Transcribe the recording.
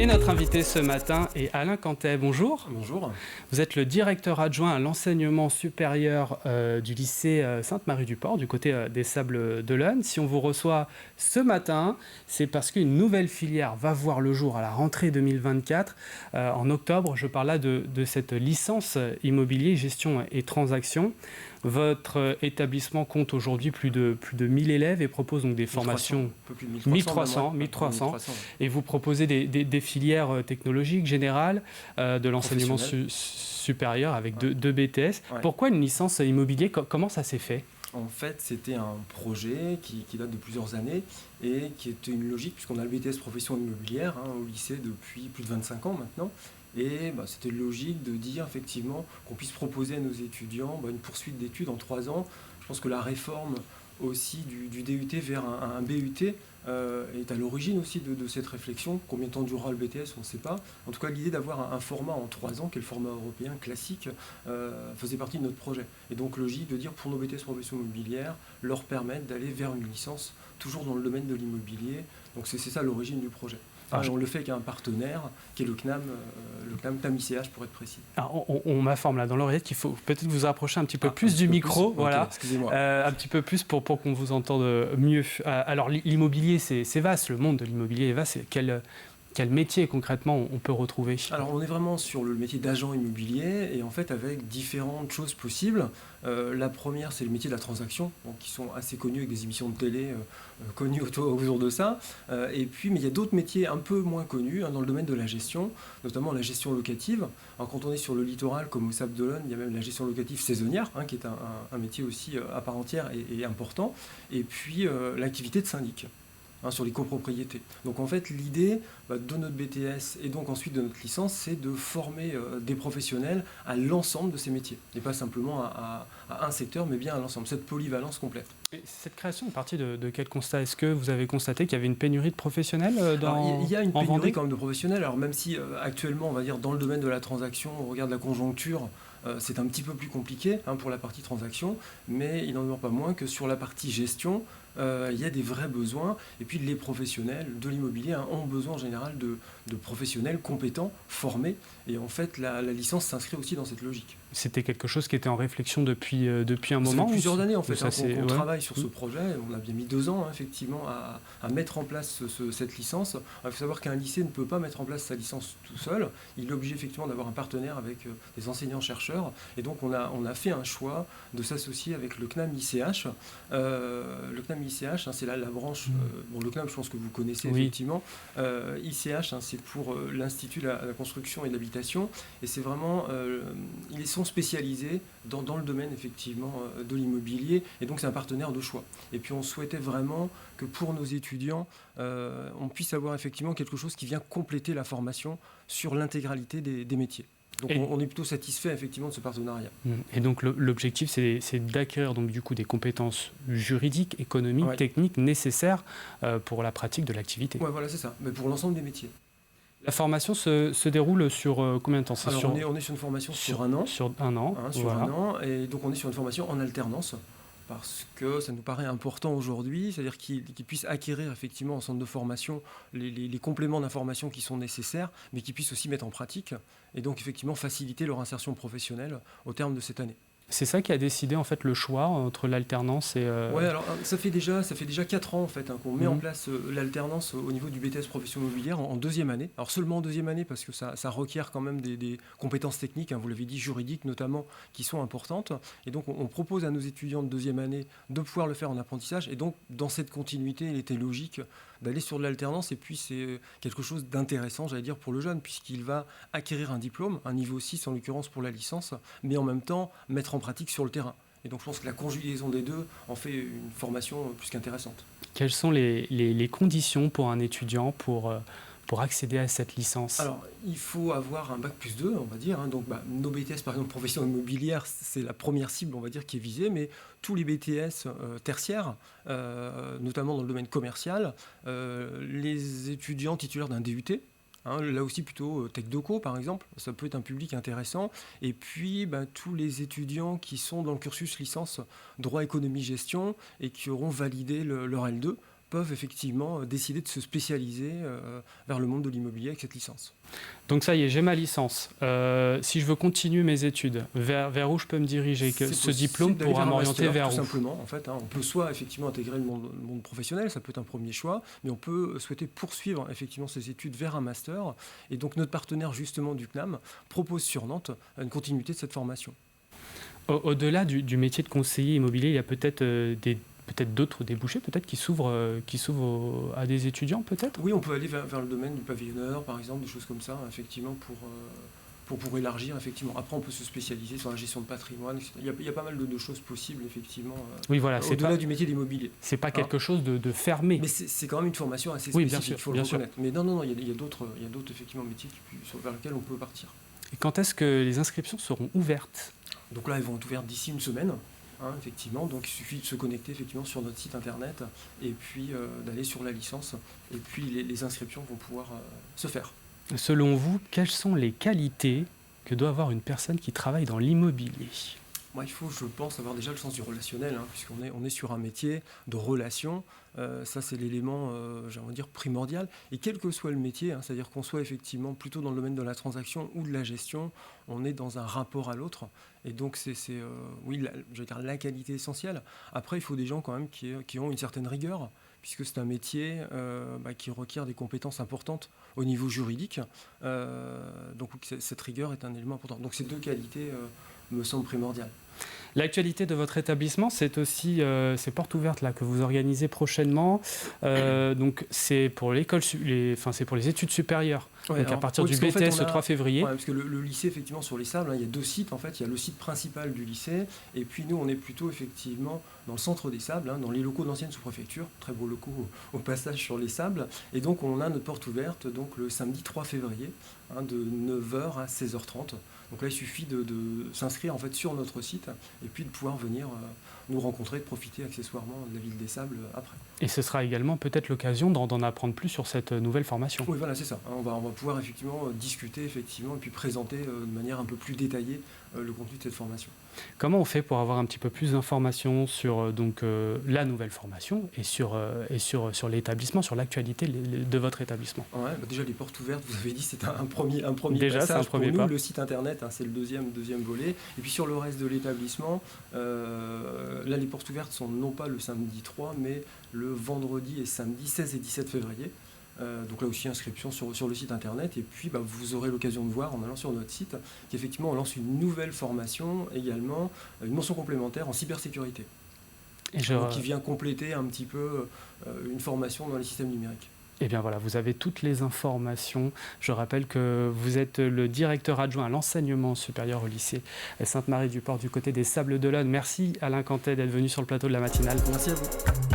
Et notre invité ce matin est Alain Cantet. Bonjour. Bonjour. Vous êtes le directeur adjoint à l'enseignement supérieur du lycée Sainte-Marie-du-Port, du côté des Sables d'Olonne. Si on vous reçoit ce matin, c'est parce qu'une nouvelle filière va voir le jour à la rentrée 2024. En octobre, je parle là de cette licence immobilier, gestion et transactions. Votre établissement compte aujourd'hui plus de 1000 élèves et propose donc des formations... Un peu plus de 1300. 1300. Et vous proposez des filières technologiques générales, de l'enseignement supérieur avec deux BTS. Ouais. Pourquoi une licence immobilier ? Comment ça s'est fait ? En fait, c'était un projet qui date de plusieurs années et qui était une logique, puisqu'on a le BTS profession immobilière au lycée depuis plus de 25 ans maintenant. Et c'était logique de dire effectivement qu'on puisse proposer à nos étudiants une poursuite d'études en 3 ans. Je pense que la réforme aussi du DUT vers un BUT est à l'origine aussi de cette réflexion. Combien de temps durera le BTS, on ne sait pas. En tout cas, l'idée d'avoir un format en 3 ans, qui est le format européen classique, faisait partie de notre projet. Et donc logique de dire pour nos BTS profession immobilière, leur permettre d'aller vers une licence toujours dans le domaine de l'immobilier. Donc c'est ça l'origine du projet. On le fait avec un partenaire qui est le CNAM ICH pour être précis. Alors, on m'informe là dans l'oreillette qu'il faut peut-être vous rapprocher un petit peu plus du micro, plus, voilà, okay, excusez-moi. Un petit peu plus pour qu'on vous entende mieux. Alors l'immobilier, c'est vaste, le monde de l'immobilier est vaste. Quel métier concrètement on peut retrouver ? Alors on est vraiment sur le métier d'agent immobilier et en fait avec différentes choses possibles. La première, c'est le métier de la transaction, qui sont assez connus avec des émissions de télé connues autour de ça. Mais il y a d'autres métiers un peu moins connus dans le domaine de la gestion, notamment la gestion locative. Alors, quand on est sur le littoral comme au Sables d'Olonne, il y a même la gestion locative saisonnière, qui est un métier aussi à part entière et important. Et puis l'activité de syndic. Sur les copropriétés. Donc en fait l'idée de notre BTS et donc ensuite de notre licence, c'est de former des professionnels à l'ensemble de ces métiers. Et pas simplement à un secteur, mais bien à l'ensemble, cette polyvalence complète. Et cette création est partie de quel constat ? Est-ce que vous avez constaté qu'il y avait une pénurie de professionnels il y a une pénurie quand même de professionnels. Alors même si actuellement, on va dire dans le domaine de la transaction, on regarde la conjoncture, c'est un petit peu plus compliqué pour la partie transaction, mais il n'en demeure pas moins que sur la partie gestion, il y a des vrais besoins. Et puis les professionnels de l'immobilier ont besoin en général de professionnels compétents, formés. Et en fait, la licence s'inscrit aussi dans cette logique. C'était quelque chose qui était en réflexion depuis un moment ? Ça fait plusieurs années en fait qu'on travaille sur ce projet. On a bien mis 2 ans effectivement à mettre en place cette licence. Il faut savoir qu'un lycée ne peut pas mettre en place sa licence tout seul. Il est obligé effectivement d'avoir un partenaire avec des enseignants-chercheurs. Et donc on a fait un choix de s'associer avec le CNAM ICH. Le CNAM ICH, c'est la branche... le CNAM, je pense que vous connaissez effectivement. ICH, c'est pour l'Institut de la construction et de l'habitation. Et c'est vraiment... ils sont spécialisés dans le domaine effectivement de l'immobilier et donc c'est un partenaire de choix. Et puis on souhaitait vraiment que pour nos étudiants, on puisse avoir effectivement quelque chose qui vient compléter la formation sur l'intégralité des métiers. Donc on est plutôt satisfait effectivement de ce partenariat. Et donc l'objectif c'est d'acquérir donc du coup des compétences juridiques, économiques, techniques nécessaires pour la pratique de l'activité. Ouais, voilà, c'est ça, mais pour l'ensemble des métiers. La formation se déroule sur combien de temps ? On est sur une formation sur 1 an. Sur 1 an. Sur 1 an, et donc on est sur une formation en alternance, parce que ça nous paraît important aujourd'hui, c'est-à-dire qu'ils puissent acquérir effectivement en centre de formation les compléments d'information qui sont nécessaires, mais qu'ils puissent aussi mettre en pratique, et donc effectivement faciliter leur insertion professionnelle au terme de cette année. C'est ça qui a décidé en fait le choix entre l'alternance et... Oui, alors ça fait déjà 4 ans en fait qu'on met en place l'alternance au niveau du BTS profession immobilière en 2e année. Alors seulement en 2e année parce que ça requiert quand même des compétences techniques, vous l'avez dit, juridiques notamment, qui sont importantes. Et donc on propose à nos étudiants de 2e année de pouvoir le faire en apprentissage. Et donc dans cette continuité, il était logique d'aller sur de l'alternance, et puis c'est quelque chose d'intéressant, j'allais dire, pour le jeune, puisqu'il va acquérir un diplôme, un niveau 6 en l'occurrence pour la licence, mais en même temps mettre en pratique sur le terrain. Et donc je pense que la conjugaison des deux en fait une formation plus qu'intéressante. Quelles sont les conditions pour un étudiant pour accéder à cette licence ? Alors, il faut avoir un bac plus 2, on va dire. Donc, nos BTS, par exemple, profession immobilière, c'est la première cible, on va dire, qui est visée. Mais tous les BTS tertiaires, notamment dans le domaine commercial, les étudiants titulaires d'un DUT, là aussi plutôt Tech Doco par exemple, ça peut être un public intéressant. Et puis tous les étudiants qui sont dans le cursus licence droit économie gestion et qui auront validé leur L2 peuvent effectivement décider de se spécialiser vers le monde de l'immobilier avec cette licence. Donc ça y est, j'ai ma licence. Si je veux continuer mes études, vers où je peux me diriger? Ce diplôme pourra m'orienter vers où? Tout simplement, en fait, on peut soit effectivement intégrer le monde professionnel, ça peut être un premier choix, mais on peut souhaiter poursuivre effectivement ses études vers un master. Et donc notre partenaire justement du CNAM propose sur Nantes une continuité de cette formation. Au-delà du métier de conseiller immobilier, il y a peut-être d'autres débouchés peut-être qui s'ouvrent à des étudiants peut-être? Oui, on peut aller vers le domaine du pavillonneur, par exemple, des choses comme ça, effectivement, pour élargir, effectivement. Après, on peut se spécialiser sur la gestion de patrimoine, etc. Il y a pas mal de choses possibles, effectivement, oui, voilà, au-delà du métier d'immobilier. C'est pas quelque chose de fermé. Mais c'est quand même une formation assez Oui, spécifique, bien sûr, il faut le reconnaître. Mais non, il y a d'autres effectivement, métiers vers lesquels on peut partir. Et quand est-ce que les inscriptions seront ouvertes? Donc là, elles vont être ouvertes d'ici une semaine. Effectivement, donc il suffit de se connecter effectivement sur notre site internet et puis d'aller sur la licence et puis les inscriptions vont pouvoir se faire. Selon vous, quelles sont les qualités que doit avoir une personne qui travaille dans l'immobilier? Moi, il faut, je pense, avoir déjà le sens du relationnel, puisqu'on est sur un métier de relation. Ça, c'est l'élément, j'ai envie de dire, primordial. Et quel que soit le métier, c'est-à-dire qu'on soit effectivement plutôt dans le domaine de la transaction ou de la gestion, on est dans un rapport à l'autre. Et donc, oui, je veux dire, la qualité essentielle. Après, il faut des gens quand même qui ont une certaine rigueur, puisque c'est un métier qui requiert des compétences importantes au niveau juridique. Donc, cette rigueur est un élément important. Donc, ces deux qualités me semblent primordiales. L'actualité de votre établissement, c'est aussi ces portes ouvertes là que vous organisez prochainement. Donc c'est pour c'est pour les études supérieures. Ouais, donc à partir du BTS le 3 février. Ouais, parce que le lycée, effectivement, sur les Sables, il y a deux sites. En fait, il y a le site principal du lycée, et puis nous, on est plutôt effectivement dans le centre des Sables, dans les locaux d'ancienne sous-préfecture, très beaux locaux au passage sur les Sables. Et donc, on a notre porte ouverte donc le samedi 3 février, de 9h à 16h30. Donc là, il suffit de s'inscrire en fait sur notre site et puis de pouvoir venir nous rencontrer, de profiter accessoirement de la ville des Sables après. Et ce sera également peut-être l'occasion d'en apprendre plus sur cette nouvelle formation. Oui, voilà, c'est ça. On va pouvoir effectivement discuter effectivement et puis présenter de manière un peu plus détaillée le contenu de cette formation. Comment on fait pour avoir un petit peu plus d'informations sur la nouvelle formation et sur l'établissement, sur l'actualité de votre établissement? Ouais, déjà les portes ouvertes, vous avez dit, c'est un premier déjà, passage c'est un premier pour pas. Nous. Le site internet, c'est le deuxième volet. Et puis sur le reste de l'établissement, là les portes ouvertes sont non pas le samedi 3, mais le vendredi et samedi 16 et 17 février. Donc là aussi inscription sur le site internet et puis vous aurez l'occasion de voir en allant sur notre site qu'effectivement on lance une nouvelle formation également, une mention complémentaire en cybersécurité qui vient compléter un petit peu une formation dans les systèmes numériques. Et bien voilà, vous avez toutes les informations. Je rappelle que vous êtes le directeur adjoint à l'enseignement supérieur au lycée Sainte-Marie-du-Port du côté des Sables d'Olonne. Merci Alain Cantet d'être venu sur le plateau de la matinale. Merci à vous.